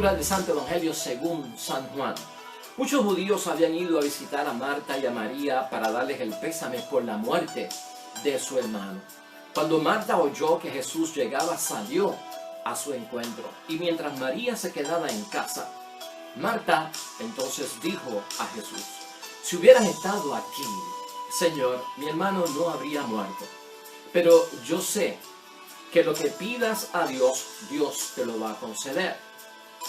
Lectura del Santo Evangelio según San Juan. Muchos judíos habían ido a visitar a Marta y a María para darles el pésame por la muerte de su hermano. Cuando Marta oyó que Jesús llegaba, salió a su encuentro. Y mientras María se quedaba en casa, Marta entonces dijo a Jesús: si hubieras estado aquí, Señor, mi hermano no habría muerto. Pero yo sé que lo que pidas a Dios, Dios te lo va a conceder.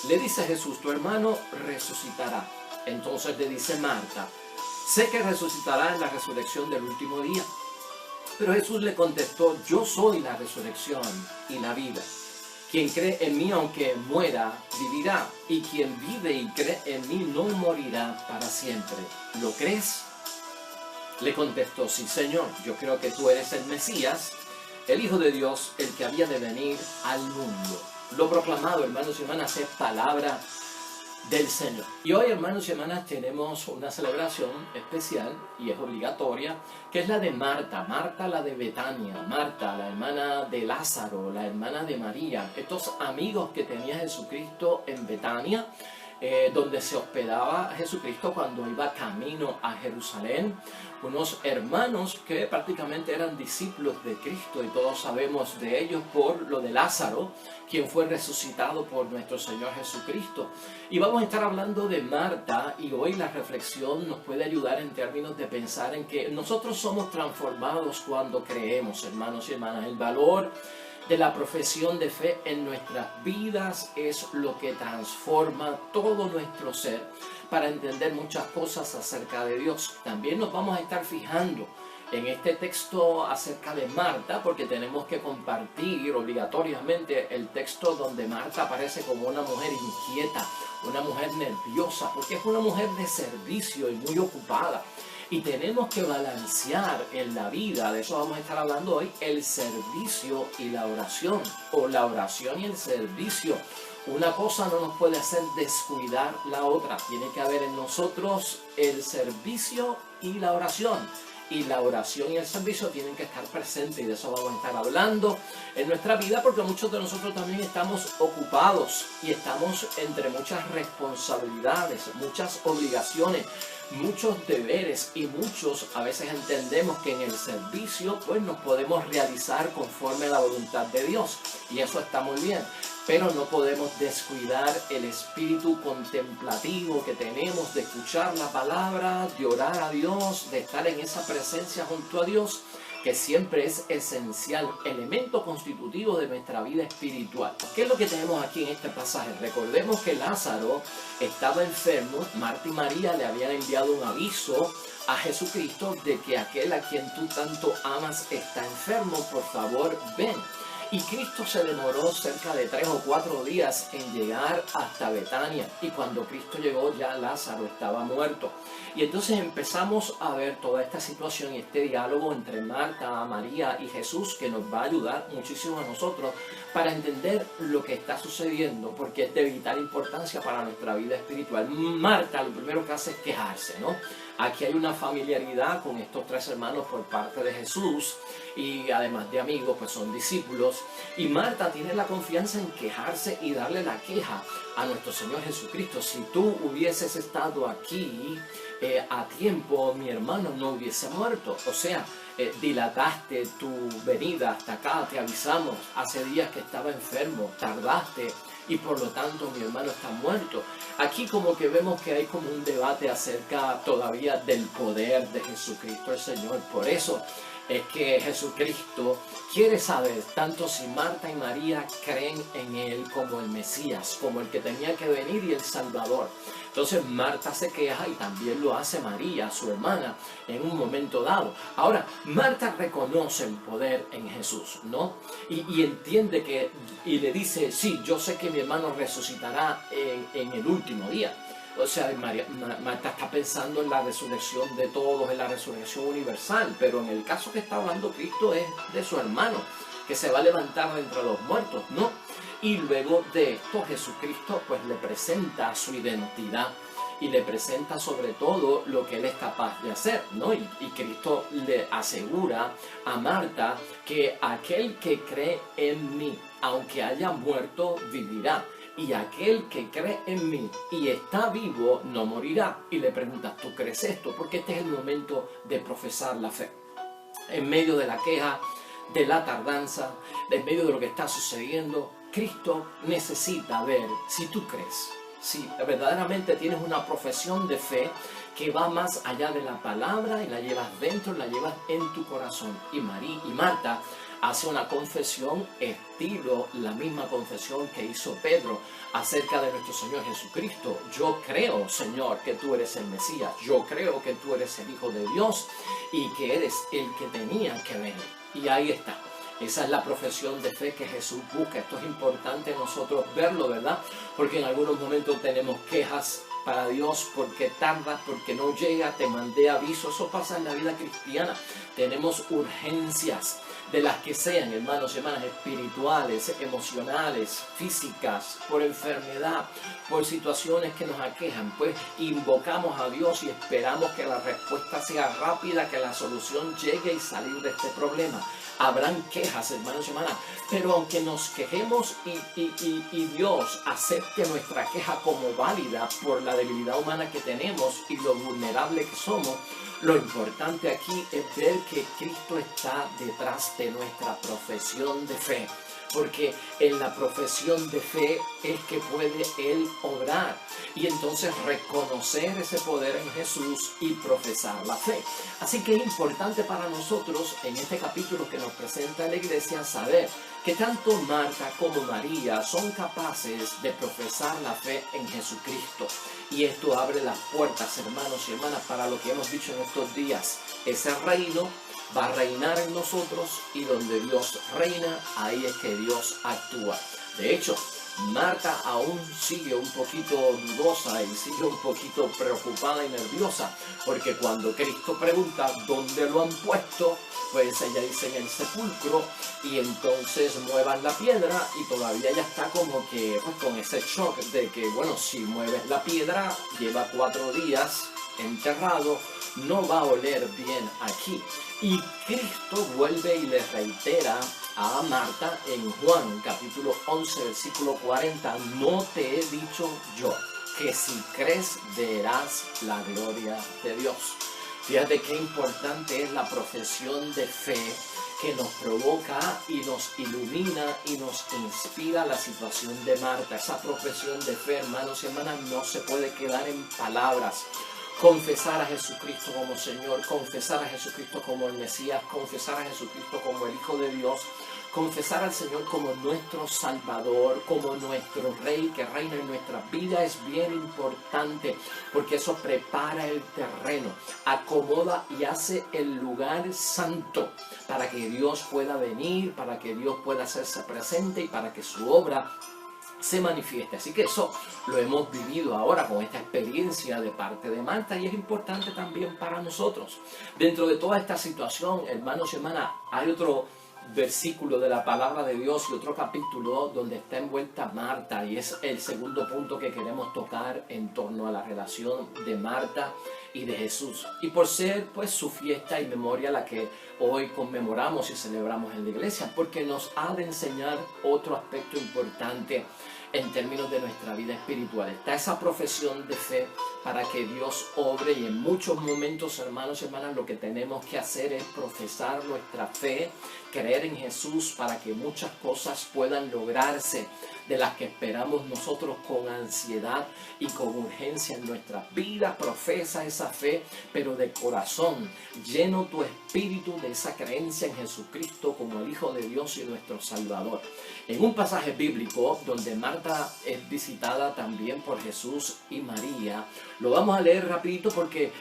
Le dice Jesús: tu hermano resucitará. Entonces le dice Marta: sé que resucitará en la resurrección del último día. Pero Jesús le contestó: yo soy la resurrección y la vida. Quien cree en mí, aunque muera, vivirá. Y quien vive y cree en mí no morirá para siempre. ¿Lo crees? Le contestó: sí, Señor, yo creo que tú eres el Mesías, el Hijo de Dios, el que había de venir al mundo. Lo proclamado, hermanos y hermanas, es palabra del Señor. Y hoy, hermanos y hermanas, tenemos una celebración especial y es obligatoria, que es la de Marta. Marta, la de Betania. Marta, la hermana de Lázaro, la hermana de María. Estos amigos que tenía Jesucristo en Betania, donde se hospedaba Jesucristo cuando iba camino a Jerusalén. Unos hermanos que prácticamente eran discípulos de Cristo, y todos sabemos de ellos por lo de Lázaro, quien fue resucitado por nuestro Señor Jesucristo. Y vamos a estar hablando de Marta, y hoy la reflexión nos puede ayudar en términos de pensar en que nosotros somos transformados cuando creemos, hermanos y hermanas. El valor de la profesión de fe en nuestras vidas es lo que transforma todo nuestro ser para entender muchas cosas acerca de Dios. También nos vamos a estar fijando en este texto acerca de Marta, porque tenemos que compartir obligatoriamente el texto donde Marta aparece como una mujer inquieta, una mujer nerviosa, porque es una mujer de servicio y muy ocupada. Y tenemos que balancear en la vida, de eso vamos a estar hablando hoy, el servicio y la oración, o la oración y el servicio. Una cosa no nos puede hacer descuidar la otra. Tiene que haber en nosotros el servicio y la oración. Y la oración y el servicio tienen que estar presentes, y de eso vamos a estar hablando en nuestra vida, porque muchos de nosotros también estamos ocupados y estamos entre muchas responsabilidades, muchas obligaciones, muchos deberes, y muchos a veces entendemos que en el servicio pues nos podemos realizar conforme a la voluntad de Dios, y eso está muy bien. Pero no podemos descuidar el espíritu contemplativo que tenemos de escuchar la palabra, de orar a Dios, de estar en esa presencia junto a Dios, que siempre es esencial, elemento constitutivo de nuestra vida espiritual. ¿Qué es lo que tenemos aquí en este pasaje? Recordemos que Lázaro estaba enfermo. Marta y María le habían enviado un aviso a Jesucristo de que aquel a quien tú tanto amas está enfermo, por favor ven. Y Cristo se demoró cerca de 3 o 4 días en llegar hasta Betania. Y cuando Cristo llegó, ya Lázaro estaba muerto. Y entonces empezamos a ver toda esta situación y este diálogo entre Marta, María y Jesús, que nos va a ayudar muchísimo a nosotros para entender lo que está sucediendo, porque es de vital importancia para nuestra vida espiritual. Marta lo primero que hace es quejarse, ¿no? Aquí hay una familiaridad con estos 3 hermanos por parte de Jesús, y además de amigos, pues son discípulos. Y Marta tiene la confianza en quejarse y darle la queja a nuestro Señor Jesucristo. Si tú hubieses estado aquí a tiempo, mi hermano no hubiese muerto. O sea, dilataste tu venida hasta acá, te avisamos, hace días que estaba enfermo, tardaste, y por lo tanto mi hermano está muerto. Aquí como que vemos que hay como un debate acerca todavía del poder de Jesucristo el Señor. Por eso es que Jesucristo quiere saber tanto si Marta y María creen en Él como el Mesías, como el que tenía que venir y el Salvador. Entonces Marta se queja, y también lo hace María, su hermana, en un momento dado. Ahora, Marta reconoce el poder en Jesús, ¿no? Y entiende que, y le dice: sí, yo sé que mi hermano resucitará en el último día. O sea, Marta está pensando en la resurrección de todos, en la resurrección universal, pero en el caso que está hablando Cristo es de su hermano, que se va a levantar de entre los muertos, ¿no? Y luego de esto Jesucristo pues le presenta su identidad y le presenta sobre todo lo que Él es capaz de hacer, ¿no? Y Cristo le asegura a Marta que aquel que cree en mí, aunque haya muerto, vivirá. y aquel que cree en mí y está vivo no morirá. Y le preguntas, ¿tú crees esto? Porque este es el momento de profesar la fe. En medio de la queja, de la tardanza, en medio de lo que está sucediendo, Cristo necesita ver si tú crees, si verdaderamente tienes una profesión de fe que va más allá de la palabra y la llevas dentro, la llevas en tu corazón. Y Marta hace una confesión estilo la misma confesión que hizo Pedro acerca de nuestro Señor Jesucristo. Yo creo, Señor, que tú eres el Mesías. Yo creo que tú eres el Hijo de Dios y que eres el que tenía que venir. Y ahí está. Esa es la profesión de fe que Jesús busca. Esto es importante nosotros verlo, ¿verdad? Porque en algunos momentos tenemos quejas para Dios porque tarda, porque no llega, te mandé aviso. Eso pasa en la vida cristiana. Tenemos urgencias de las que sean, hermanos y hermanas, espirituales, emocionales, físicas, por enfermedad, por situaciones que nos aquejan. Pues invocamos a Dios y esperamos que la respuesta sea rápida, que la solución llegue y salir de este problema. Habrán quejas, hermanos y hermanas, pero aunque nos quejemos y Dios acepte nuestra queja como válida por la debilidad humana que tenemos y lo vulnerable que somos, lo importante aquí es ver que Cristo está detrás de nuestra profesión de fe. Porque en la profesión de fe es que puede Él obrar y entonces reconocer ese poder en Jesús y profesar la fe. Así que es importante para nosotros en este capítulo que nos presenta la iglesia saber que tanto Marta como María son capaces de profesar la fe en Jesucristo. Y esto abre las puertas, hermanos y hermanas, para lo que hemos dicho en estos días. Ese reino va a reinar en nosotros y donde Dios reina, ahí es que Dios actúa. De hecho, Marta aún sigue un poquito dudosa y sigue un poquito preocupada y nerviosa, porque cuando Cristo pregunta dónde lo han puesto, pues ella dice en el sepulcro, y entonces muevan la piedra y todavía ella está como que pues, con ese shock de que, bueno, si mueves la piedra, lleva 4 días enterrado, no va a oler bien aquí. Y Cristo vuelve y le reitera a Marta en Juan capítulo 11 versículo 40, no te he dicho yo que si crees verás la gloria de Dios. Fíjate qué importante es la profesión de fe que nos provoca y nos ilumina y nos inspira la situación de Marta. Esa profesión de fe, hermanos y hermanas, no se puede quedar en palabras. Confesar a Jesucristo como Señor, confesar a Jesucristo como el Mesías, confesar a Jesucristo como el Hijo de Dios, confesar al Señor como nuestro Salvador, como nuestro Rey que reina en nuestra vida es bien importante, porque eso prepara el terreno, acomoda y hace el lugar santo para que Dios pueda venir, para que Dios pueda hacerse presente y para que su obra se manifieste. Así que eso lo hemos vivido ahora con esta experiencia de parte de Marta y es importante también para nosotros. Dentro de toda esta situación, hermanos y hermanas, hay otro versículo de la palabra de Dios y otro capítulo donde está envuelta Marta, y es el segundo punto que queremos tocar en torno a la relación de Marta y de Jesús, y por ser pues su fiesta y memoria la que hoy conmemoramos y celebramos en la iglesia, porque nos ha de enseñar otro aspecto importante en términos de nuestra vida espiritual. Está esa profesión de fe para que Dios obre, y en muchos momentos, hermanos y hermanas, lo que tenemos que hacer es profesar nuestra fe, creer en Jesús para que muchas cosas puedan lograrse de las que esperamos nosotros con ansiedad y con urgencia en nuestras vidas. Profesa esa fe, pero de corazón, lleno tu espíritu de esa creencia en Jesucristo como el Hijo de Dios y nuestro Salvador. En un pasaje bíblico donde Marta es visitada también por Jesús y María, lo vamos a leer rapidito porque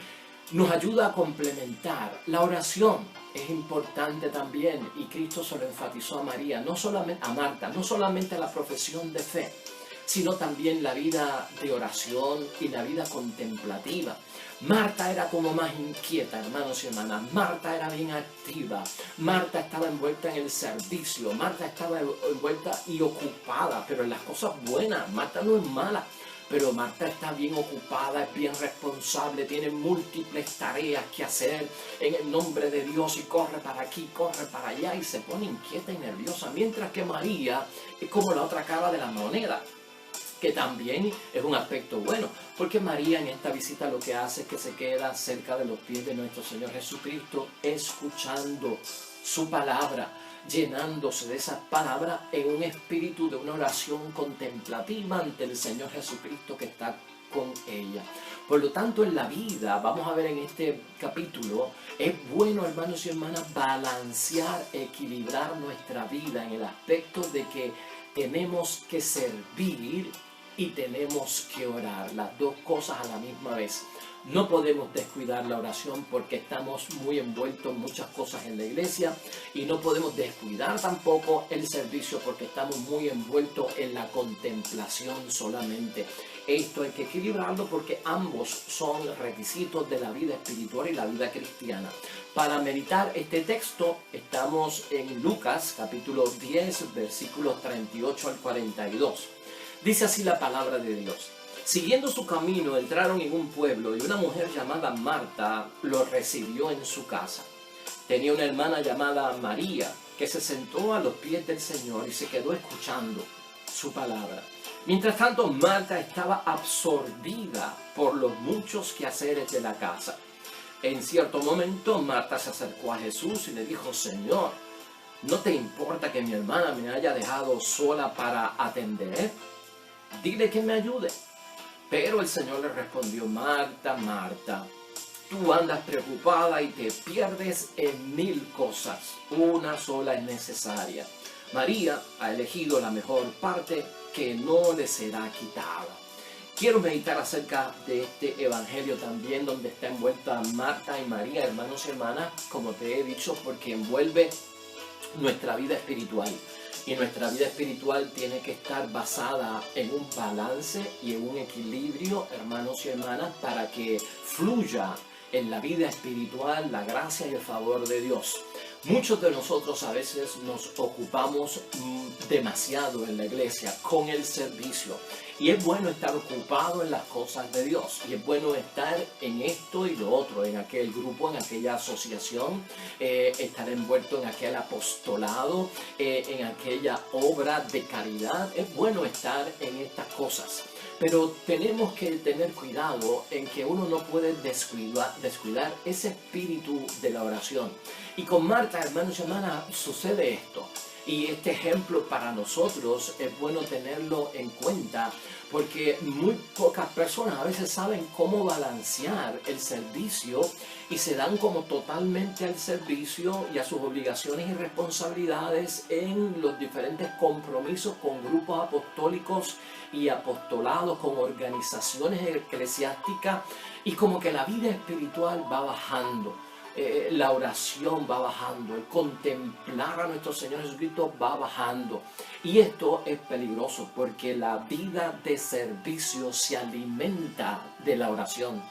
nos ayuda a complementar. La oración es importante también, y Cristo se lo enfatizó a María, no solamente a Marta, no solamente la profesión de fe, sino también la vida de oración y la vida contemplativa. Marta era como más inquieta, hermanos y hermanas. Marta era bien activa. Marta estaba envuelta en el servicio. Marta estaba envuelta y ocupada, pero en las cosas buenas. Marta no es mala, pero Marta está bien ocupada, es bien responsable, tiene múltiples tareas que hacer en el nombre de Dios y corre para aquí, corre para allá y se pone inquieta y nerviosa. Mientras que María es como la otra cara de la moneda. que también es un aspecto bueno, porque María en esta visita lo que hace es que se queda cerca de los pies de nuestro Señor Jesucristo, escuchando su palabra, llenándose de esa palabra en un espíritu de una oración contemplativa ante el Señor Jesucristo que está con ella. Por lo tanto, en la vida, vamos a ver en este capítulo, es bueno, hermanos y hermanas, balancear, equilibrar nuestra vida en el aspecto de que tenemos que servir y tenemos que orar, las dos cosas a la misma vez. No podemos descuidar la oración porque estamos muy envueltos en muchas cosas en la iglesia, y no podemos descuidar tampoco el servicio porque estamos muy envueltos en la contemplación solamente. Esto hay que equilibrarlo porque ambos son requisitos de la vida espiritual y la vida cristiana. Para meditar este texto estamos en Lucas capítulo 10 versículos 38 al 42. Dice así la palabra de Dios. Siguiendo su camino, entraron en un pueblo y una mujer llamada Marta lo recibió en su casa. Tenía una hermana llamada María que se sentó a los pies del Señor y se quedó escuchando su palabra. Mientras tanto, Marta estaba absorbida por los muchos quehaceres de la casa. En cierto momento, Marta se acercó a Jesús y le dijo: Señor, ¿no te importa que mi hermana me haya dejado sola para atender? Dile que me ayude. Pero el Señor le respondió: Marta, Marta, tú andas preocupada y te pierdes en 1000 cosas. Una sola es necesaria. María ha elegido la mejor parte que no le será quitada. Quiero meditar acerca de este evangelio también, donde está envuelta Marta y María, hermanos y hermanas, como te he dicho, porque envuelve nuestra vida espiritual. Y nuestra vida espiritual tiene que estar basada en un balance y en un equilibrio, hermanos y hermanas, para que fluya en la vida espiritual la gracia y el favor de Dios. Muchos de nosotros a veces nos ocupamos demasiado en la iglesia con el servicio. Y es bueno estar ocupado en las cosas de Dios. Y es bueno estar en esto y lo otro, en aquel grupo, en aquella asociación, estar envuelto en aquel apostolado, en aquella obra de caridad. Es bueno estar en estas cosas. Pero tenemos que tener cuidado en que uno no puede descuidar ese espíritu de la oración. Y con Marta, hermanos y hermanas, sucede esto. Y este ejemplo para nosotros es bueno tenerlo en cuenta, porque muy pocas personas a veces saben cómo balancear el servicio y se dan como totalmente al servicio y a sus obligaciones y responsabilidades en los diferentes compromisos con grupos apostólicos y apostolados, con organizaciones eclesiásticas, y como que la vida espiritual va bajando. La oración va bajando, el contemplar a nuestro Señor Jesucristo va bajando. Y esto es peligroso porque la vida de servicio se alimenta de la oración.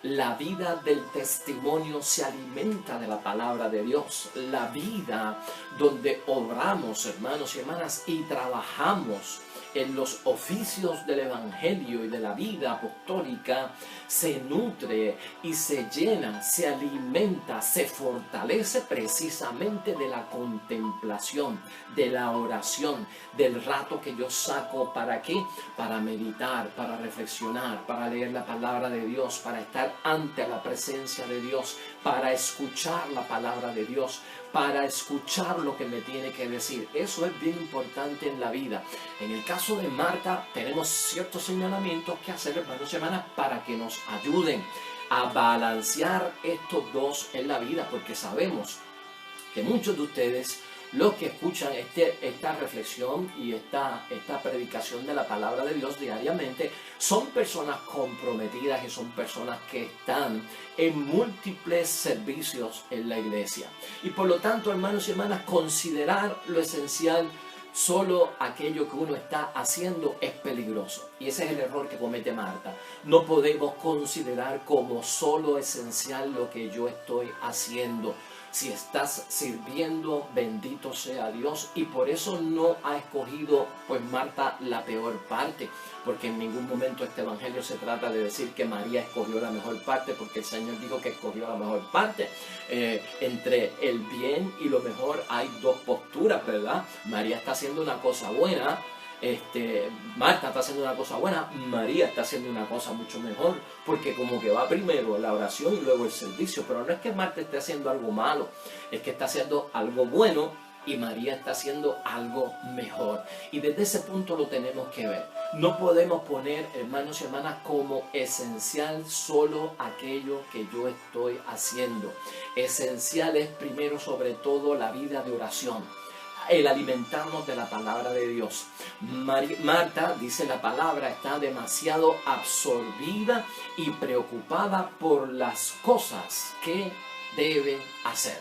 La vida del testimonio se alimenta de la palabra de Dios. La vida donde obramos, hermanos y hermanas, y trabajamos en los oficios del Evangelio y de la vida apostólica, se nutre y se llena, se alimenta, se fortalece precisamente de la contemplación, de la oración, del rato que yo saco. ¿Para qué? Para meditar, para reflexionar, para leer la palabra de Dios, para estar ante la presencia de Dios, para escuchar la palabra de Dios, para escuchar lo que me tiene que decir. Eso es bien importante en la vida. En el caso de Marta, tenemos ciertos señalamientos que hacer, hermanos y hermanas, para que nos ayuden a balancear estos dos en la vida, porque sabemos que muchos de ustedes, los que escuchan esta reflexión y esta predicación de la palabra de Dios diariamente, son personas comprometidas y son personas que están en múltiples servicios en la iglesia. Y por lo tanto, hermanos y hermanas, considerar lo esencial solo aquello que uno está haciendo es peligroso. Y ese es el error que comete Marta. No podemos considerar como solo esencial lo que yo estoy haciendo. Si estás sirviendo, bendito sea Dios. Y por eso no ha escogido, pues, Marta, la peor parte. Porque en ningún momento este evangelio se trata de decir que María escogió la mejor parte, porque el Señor dijo que escogió la mejor parte. Entre el bien y lo mejor hay dos posturas, ¿verdad? María está haciendo una cosa buena, Marta está haciendo una cosa buena, María está haciendo una cosa mucho mejor, porque como que va primero la oración y luego el servicio. Pero no es que Marta esté haciendo algo malo, es que está haciendo algo bueno y María está haciendo algo mejor. Y desde ese punto lo tenemos que ver. No podemos poner, hermanos y hermanas, como esencial solo aquello que yo estoy haciendo. Esencial es primero sobre todo la vida de oración, el alimentarnos de la palabra de Dios. Marta, dice la palabra, está demasiado absorbida y preocupada por las cosas que debe hacer,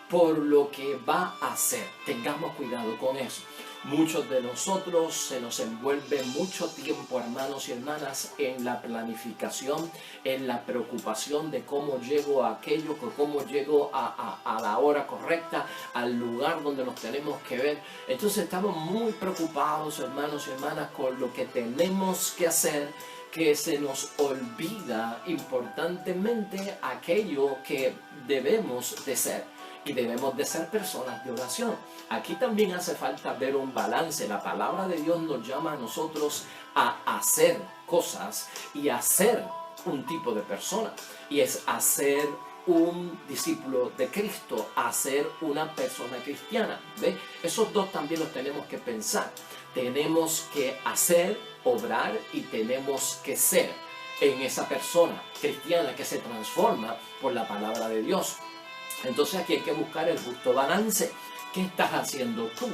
por lo que va a hacer. Tengamos cuidado con eso. Muchos de nosotros se nos envuelve mucho tiempo, hermanos y hermanas, en la planificación, en la preocupación de cómo llego a aquello, cómo llego a la hora correcta, al lugar donde nos tenemos que ver. Entonces estamos muy preocupados, hermanos y hermanas, con lo que tenemos que hacer, que se nos olvida importantemente aquello que debemos de ser. Y debemos de ser personas de oración. Aquí también hace falta ver un balance. La palabra de Dios nos llama a nosotros a hacer cosas y a ser un tipo de persona. Y es hacer un discípulo de Cristo, a ser una persona cristiana. ¿Ve? Esos dos también los tenemos que pensar. Tenemos que hacer, obrar y tenemos que ser en esa persona cristiana que se transforma por la palabra de Dios. Entonces aquí hay que buscar el justo balance. ¿Qué estás haciendo tú?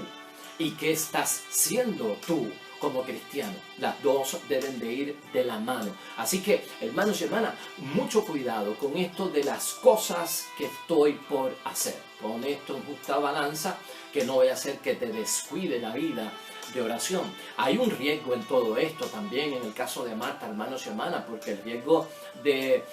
¿Y qué estás siendo tú como cristiano? Las dos deben de ir de la mano. Así que, hermanos y hermanas, mucho cuidado con esto de las cosas que estoy por hacer. Pon esto en justa balanza, que no vaya a ser que te descuide la vida de oración. Hay un riesgo en todo esto también en el caso de Marta, hermanos y hermanas, porque el riesgo de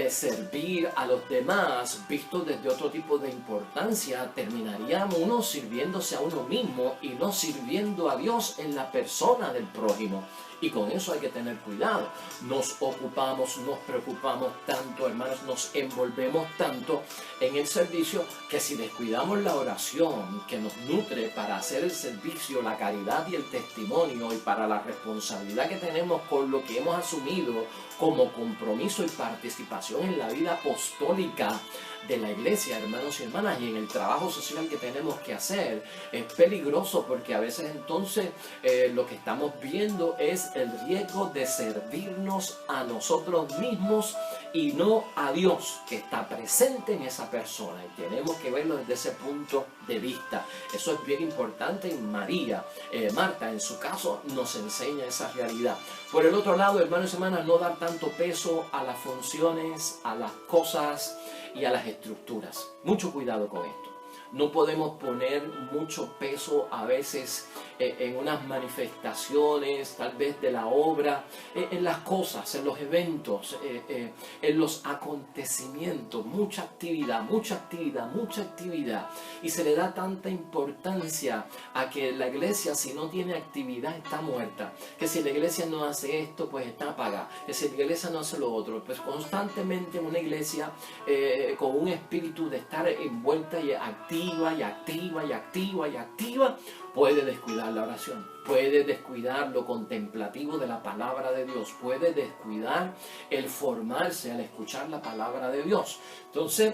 servir a los demás, visto desde otro tipo de importancia, terminaría uno sirviéndose a uno mismo y no sirviendo a Dios en la persona del prójimo. Y con eso hay que tener cuidado. Nos ocupamos, nos preocupamos tanto, hermanos, nos envolvemos tanto en el servicio que si descuidamos la oración que nos nutre para hacer el servicio, la caridad y el testimonio y para la responsabilidad que tenemos con lo que hemos asumido como compromiso y participación en la vida apostólica de la iglesia, hermanos y hermanas, y en el trabajo social que tenemos que hacer, es peligroso porque a veces entonces lo que estamos viendo es el riesgo de servirnos a nosotros mismos y no a Dios que está presente en esa persona, y tenemos que verlo desde ese punto de vista. Eso es bien importante. Y Marta en su caso nos enseña esa realidad. Por el otro lado, hermanos y hermanas, no dar tanto peso a las funciones, a las cosas y a las estructuras. Mucho cuidado con esto. No podemos poner mucho peso a veces en unas manifestaciones, tal vez de la obra, en las cosas, en los eventos, en los acontecimientos. Mucha actividad, mucha actividad, mucha actividad. Y se le da tanta importancia a que la iglesia, si no tiene actividad, está muerta. Que si la iglesia no hace esto, pues está apagada. Que si la iglesia no hace lo otro, pues constantemente una iglesia con un espíritu de estar envuelta y activa y activa y activa y activa, puede descuidar la oración, puede descuidar lo contemplativo de la palabra de Dios, puede descuidar el formarse al escuchar la palabra de Dios. Entonces,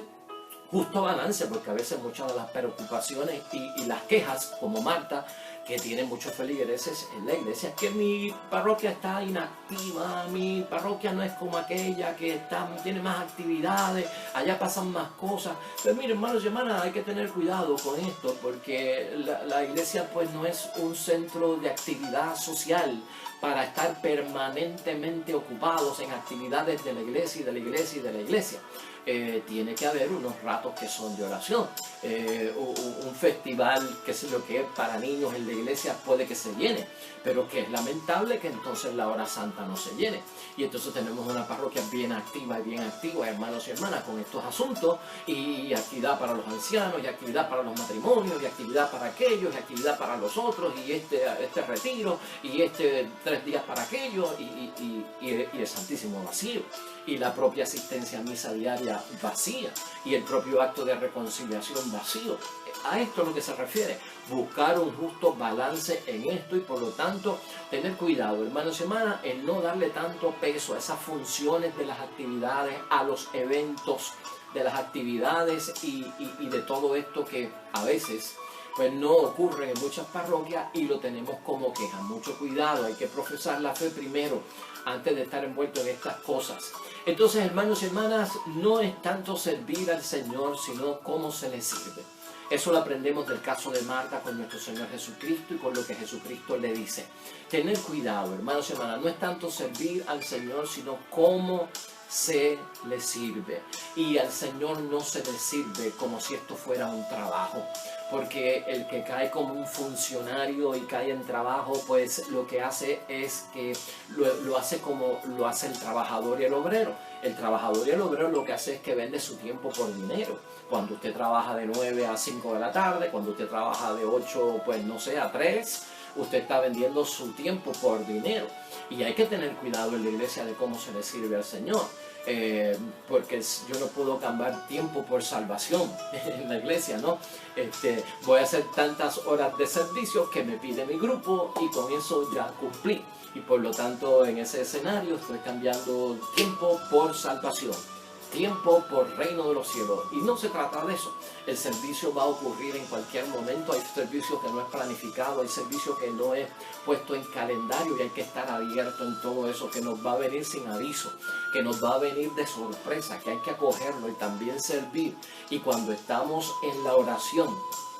justo balance, porque a veces muchas de las preocupaciones y las quejas, como Marta, que tiene muchos feligreses en la iglesia, que mi parroquia está inactiva, mi parroquia no es como aquella que tiene más actividades, allá pasan más cosas. Pero miren, hermanos y hermanas, hay que tener cuidado con esto, porque la iglesia pues no es un centro de actividad social para estar permanentemente ocupados en actividades de la iglesia y de la iglesia y de la iglesia. Tiene que haber unos ratos que son de oración. Un festival, que es lo que es para niños en la iglesia, puede que se llene, pero que es lamentable que entonces la hora santa no se llene. Y entonces tenemos una parroquia bien activa, hermanos y hermanas, con estos asuntos, y actividad para los ancianos, y actividad para los matrimonios, y actividad para aquellos, y actividad para los otros, y este retiro, y 3 días para aquello, y el Santísimo vacío, y la propia asistencia a misa diaria vacía, y el propio acto de reconciliación corazón vacío. A esto es lo que se refiere, buscar un justo balance en esto y por lo tanto tener cuidado, hermanos y hermanas, en no darle tanto peso a esas funciones de las actividades, a los eventos de las actividades y de todo esto que a veces pues no ocurre en muchas parroquias y lo tenemos como queja. Mucho cuidado, hay que profesar la fe primero antes de estar envuelto en estas cosas. Entonces, hermanos y hermanas, no es tanto servir al Señor, sino cómo se le sirve. Eso lo aprendemos del caso de Marta con nuestro Señor Jesucristo y con lo que Jesucristo le dice. Tener cuidado, hermanos y hermanas, no es tanto servir al Señor, sino cómo se le sirve. Y al Señor no se le sirve como si esto fuera un trabajo. Porque el que cae como un funcionario y cae en trabajo, pues lo que hace es que lo hace como lo hace el trabajador y el obrero. El trabajador y el obrero lo que hace es que vende su tiempo por dinero. Cuando usted trabaja de 9 a 5 de la tarde, cuando usted trabaja de 8, pues no sé, a 3, usted está vendiendo su tiempo por dinero. Y hay que tener cuidado en la iglesia de cómo se le sirve al Señor. Porque yo no puedo cambiar tiempo por salvación en la iglesia, ¿no? Voy a hacer tantas horas de servicio que me pide mi grupo y con eso ya cumplí. Y por lo tanto en ese escenario estoy cambiando tiempo por salvación. Tiempo por reino de los cielos. Y no se trata de eso. El servicio va a ocurrir en cualquier momento. Hay servicio que no es planificado, hay servicio que no es puesto en calendario y hay que estar abierto en todo eso, que nos va a venir sin aviso, que nos va a venir de sorpresa, que hay que acogerlo y también servir. Y cuando estamos en la oración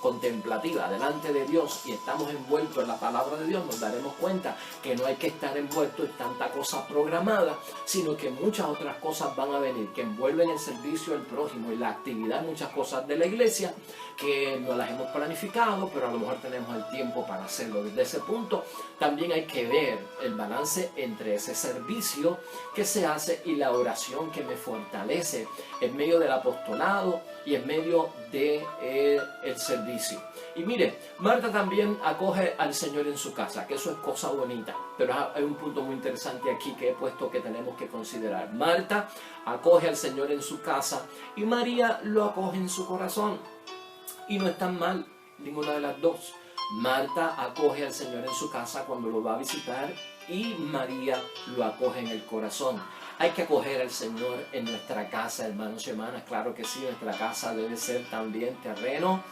contemplativa delante de Dios y estamos envueltos en la palabra de Dios, nos daremos cuenta que no hay que estar envueltos en tanta cosa programada, sino que muchas otras cosas van a venir que envuelven el servicio al prójimo y la actividad, muchas cosas de la iglesia que no las hemos planificado, pero a lo mejor tenemos el tiempo para hacerlo. Desde ese punto también hay que ver el balance entre ese servicio que se hace y la oración que me fortalece en medio del apostolado y en medio de el servicio. Y mire, Marta también acoge al Señor en su casa, que eso es cosa bonita, pero hay un punto muy interesante aquí que he puesto que tenemos que considerar. Marta acoge al Señor en su casa y María lo acoge en su corazón. Y no es tan mal ninguna de las dos. Marta acoge al Señor en su casa cuando lo va a visitar y María lo acoge en el corazón. Hay que acoger al Señor en nuestra casa, hermanos y hermanas. Claro que sí, nuestra casa debe ser también terreno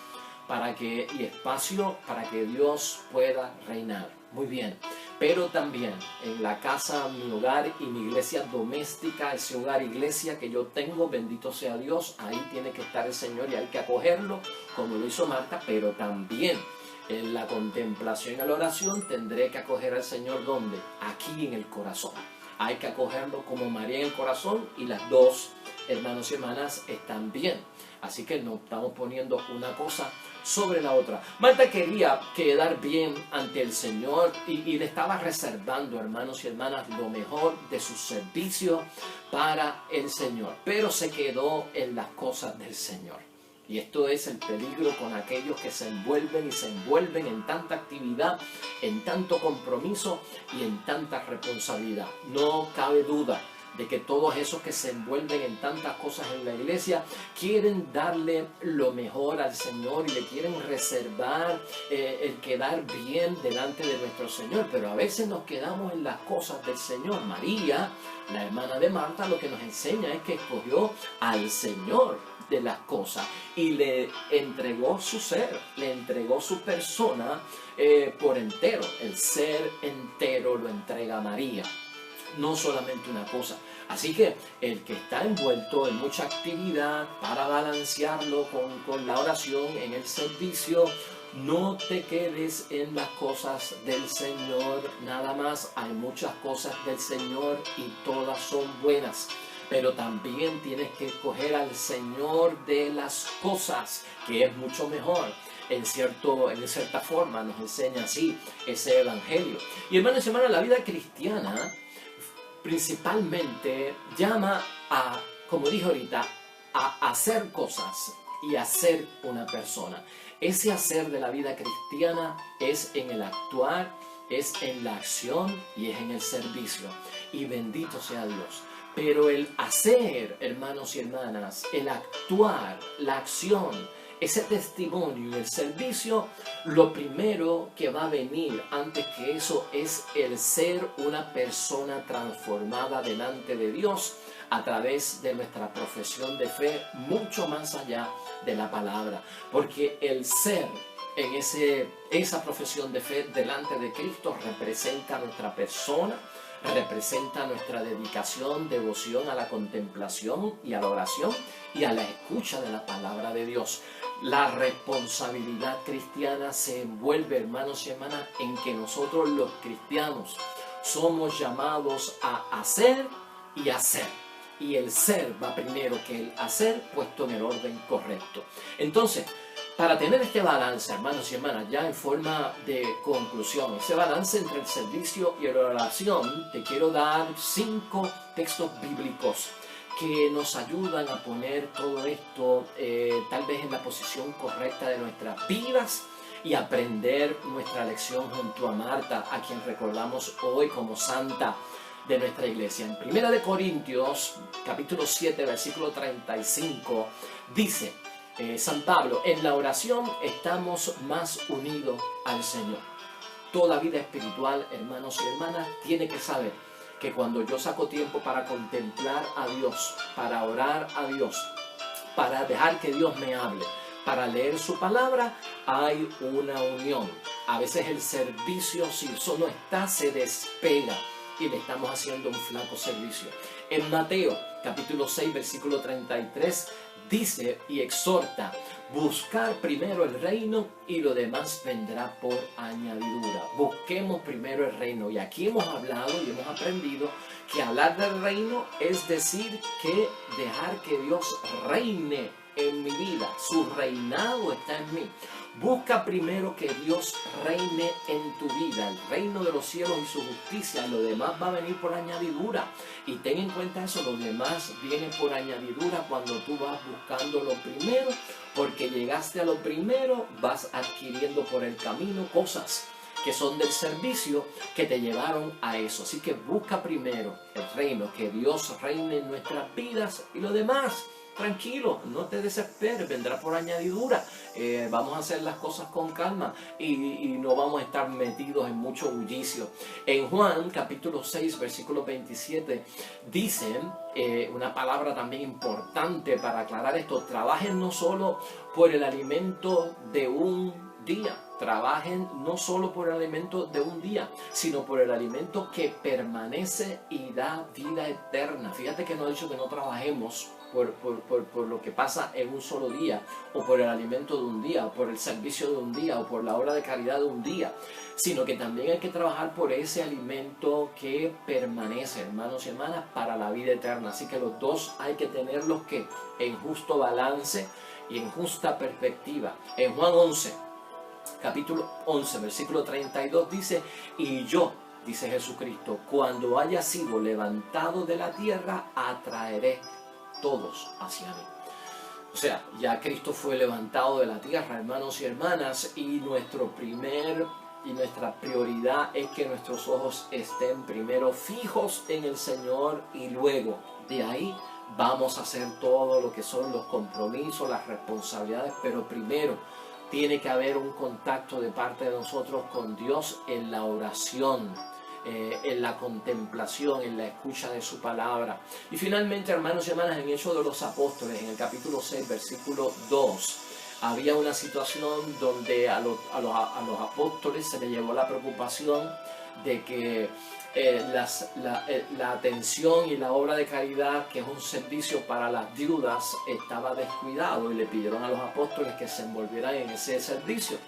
y espacio para que Dios pueda reinar. Muy bien. Pero también en la casa, mi hogar y mi iglesia doméstica, ese hogar, iglesia que yo tengo, bendito sea Dios, ahí tiene que estar el Señor y hay que acogerlo como lo hizo Marta, pero también en la contemplación y la oración tendré que acoger al Señor, ¿dónde? Aquí en el corazón. Hay que acogerlo como María en el corazón y las dos, hermanos y hermanas, están bien. Así que no estamos poniendo una cosa sobre la otra. Marta quería quedar bien ante el Señor y le estaba reservando, hermanos y hermanas, lo mejor de su servicio para el Señor. Pero se quedó en las cosas del Señor. Y esto es el peligro con aquellos que se envuelven y se envuelven en tanta actividad, en tanto compromiso y en tanta responsabilidad. No cabe duda de que todos esos que se envuelven en tantas cosas en la iglesia quieren darle lo mejor al Señor y le quieren reservar el quedar bien delante de nuestro Señor, pero a veces nos quedamos en las cosas del Señor. María, la hermana de Marta, lo que nos enseña es que escogió al Señor de las cosas y le entregó su ser, le entregó su persona por entero. El ser entero lo entrega María, no solamente una cosa. Así que el que está envuelto en mucha actividad para balancearlo con la oración en el servicio, no te quedes en las cosas del Señor nada más. Hay muchas cosas del Señor y todas son buenas, pero también tienes que escoger al Señor de las cosas, que es mucho mejor. En cierta forma nos enseña así ese evangelio. Y hermanos y hermanas, la vida cristiana principalmente llama a, como dije ahorita, a hacer cosas y a ser una persona. Ese hacer de la vida cristiana es en el actuar, es en la acción y es en el servicio. Y bendito sea Dios. Pero el hacer, hermanos y hermanas, el actuar, la acción, ese testimonio y el servicio, lo primero que va a venir antes que eso es el ser una persona transformada delante de Dios a través de nuestra profesión de fe, mucho más allá de la palabra. Porque el ser en esa profesión de fe delante de Cristo representa nuestra persona, representa nuestra dedicación, devoción a la contemplación y a la oración y a la escucha de la palabra de Dios. La responsabilidad cristiana se envuelve, hermanos y hermanas, en que nosotros los cristianos somos llamados a hacer y hacer. Y el ser va primero que el hacer, puesto en el orden correcto. Entonces, para tener este balance, hermanos y hermanas, ya en forma de conclusión, ese balance entre el servicio y la oración, te quiero dar 5 textos bíblicos que nos ayudan a poner todo esto tal vez en la posición correcta de nuestras vidas y aprender nuestra lección junto a Marta, a quien recordamos hoy como santa de nuestra iglesia. En 1 Corintios, capítulo 7, versículo 35, dice San Pablo: en la oración estamos más unidos al Señor. Toda vida espiritual, hermanos y hermanas, tiene que saber que cuando yo saco tiempo para contemplar a Dios, para orar a Dios, para dejar que Dios me hable, para leer su palabra, hay una unión. A veces el servicio, si eso no está, se despega y le estamos haciendo un flaco servicio. En Mateo, capítulo 6, versículo 33, dice y exhorta: buscar primero el reino y lo demás vendrá por añadidura. Busquemos primero el reino. Y aquí hemos hablado y hemos aprendido que hablar del reino es decir que dejar que Dios reine en mi vida. Su reinado está en mí. Busca primero que Dios reine en tu vida, el reino de los cielos y su justicia. Lo demás va a venir por añadidura. Y ten en cuenta eso, lo demás viene por añadidura cuando tú vas buscando lo primero, porque llegaste a lo primero, vas adquiriendo por el camino cosas que son del servicio que te llevaron a eso. Así que busca primero el reino, que Dios reine en nuestras vidas, y lo demás, tranquilo, no te desesperes, vendrá por añadidura. Vamos a hacer las cosas con calma y no vamos a estar metidos en mucho bullicio. En Juan capítulo 6 versículo 27 dicen una palabra también importante para aclarar esto: trabajen no solo por el alimento de un día. Trabajen no solo por el alimento de un día, sino por el alimento que permanece y da vida eterna. Fíjate que no ha dicho que no trabajemos por lo que pasa en un solo día, o por el alimento de un día, o por el servicio de un día, o por la obra de caridad de un día, sino que también hay que trabajar por ese alimento que permanece, hermanos y hermanas, para la vida eterna. Así que los dos hay que tenerlos que en justo balance y en justa perspectiva. En Juan 11, capítulo 11, versículo 32 dice: y yo, dice Jesucristo, cuando haya sido levantado de la tierra, atraeré todos hacia mí. O sea, ya Cristo fue levantado de la tierra, hermanos y hermanas, y nuestra prioridad es que nuestros ojos estén primero fijos en el Señor, y luego de ahí vamos a hacer todo lo que son los compromisos, las responsabilidades, pero primero tiene que haber un contacto de parte de nosotros con Dios en la oración, en la contemplación, en la escucha de su palabra. Y finalmente, hermanos y hermanas, en Hechos de los Apóstoles, en el capítulo 6, versículo 2, había una situación donde a los apóstoles se les llevó la preocupación de que la atención y la obra de caridad, que es un servicio para las viudas, estaba descuidado, y le pidieron a los apóstoles que se envolvieran en ese servicio.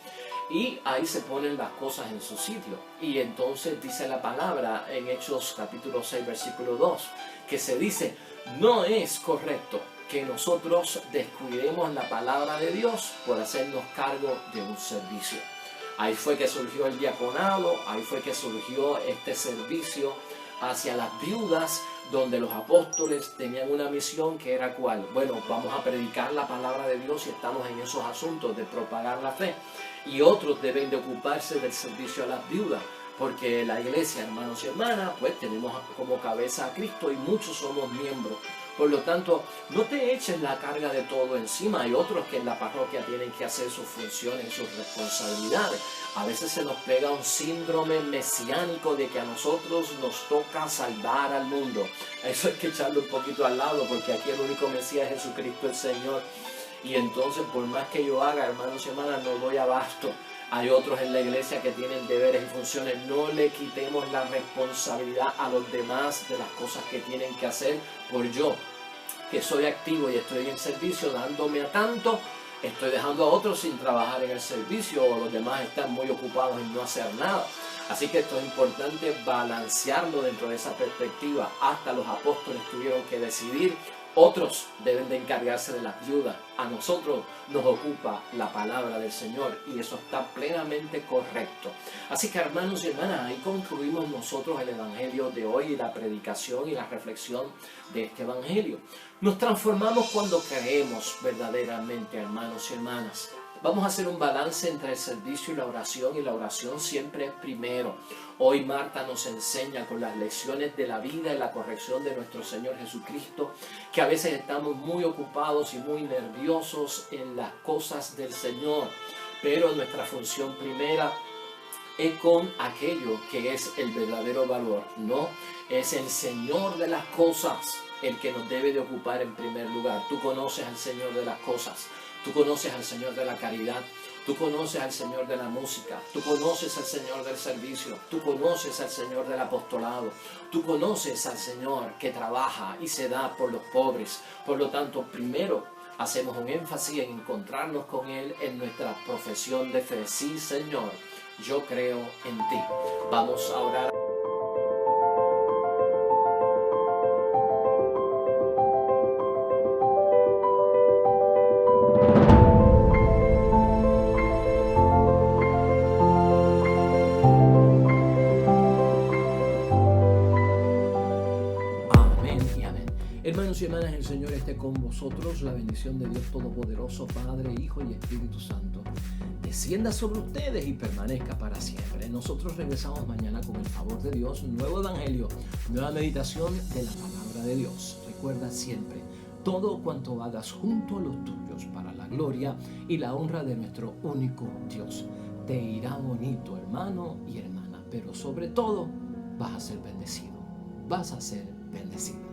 Y ahí se ponen las cosas en su sitio. Y entonces dice la palabra en Hechos capítulo 6 versículo 2, que se dice: no es correcto que nosotros descuidemos la palabra de Dios por hacernos cargo de un servicio. Ahí fue que surgió el diaconado, ahí fue que surgió este servicio hacia las viudas, donde los apóstoles tenían una misión que era ¿cuál? Bueno, vamos a predicar la palabra de Dios y estamos en esos asuntos de propagar la fe. Y otros deben de ocuparse del servicio a las viudas, porque la iglesia, hermanos y hermanas, pues tenemos como cabeza a Cristo y muchos somos miembros. Por lo tanto, no te eches la carga de todo encima. Hay otros que en la parroquia tienen que hacer sus funciones y sus responsabilidades. A veces se nos pega un síndrome mesiánico de que a nosotros nos toca salvar al mundo. Eso hay que echarlo un poquito al lado, porque aquí el único Mesías es Jesucristo el Señor. Y entonces, por más que yo haga, hermanos y hermanas, no doy abasto. Hay otros en la iglesia que tienen deberes y funciones. No le quitemos la responsabilidad a los demás de las cosas que tienen que hacer. Por yo, que soy activo y estoy en servicio, dándome a tanto, estoy dejando a otros sin trabajar en el servicio, o los demás están muy ocupados en no hacer nada. Así que esto es importante balancearlo dentro de esa perspectiva. Hasta los apóstoles tuvieron que decidir. Otros deben de encargarse de las viudas. A nosotros nos ocupa la palabra del Señor y eso está plenamente correcto. Así que, hermanos y hermanas, ahí concluimos nosotros el Evangelio de hoy y la predicación y la reflexión de este Evangelio. Nos transformamos cuando creemos verdaderamente, hermanos y hermanas. Vamos a hacer un balance entre el servicio y la oración siempre es primero. Hoy Marta nos enseña con las lecciones de la vida y la corrección de nuestro Señor Jesucristo, que a veces estamos muy ocupados y muy nerviosos en las cosas del Señor, pero nuestra función primera es con aquello que es el verdadero valor, ¿no? Es el Señor de las cosas el que nos debe de ocupar en primer lugar. Tú conoces al Señor de las cosas. Tú conoces al Señor de la caridad, tú conoces al Señor de la música, tú conoces al Señor del servicio, tú conoces al Señor del apostolado, tú conoces al Señor que trabaja y se da por los pobres. Por lo tanto, primero hacemos un énfasis en encontrarnos con Él en nuestra profesión de fe. Sí, Señor, yo creo en ti. Vamos a orar. Hermanos y hermanas, el Señor esté con vosotros. La bendición de Dios Todopoderoso, Padre, Hijo y Espíritu Santo, descienda sobre ustedes y permanezca para siempre. Nosotros regresamos mañana con el favor de Dios, un nuevo Evangelio, nueva meditación de la palabra de Dios. Recuerda siempre, todo cuanto hagas junto a los tuyos para la gloria y la honra de nuestro único Dios. Te irá bonito, hermano y hermana, pero sobre todo vas a ser bendecido. Vas a ser bendecido.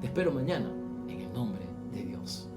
Te espero mañana en el nombre de Dios.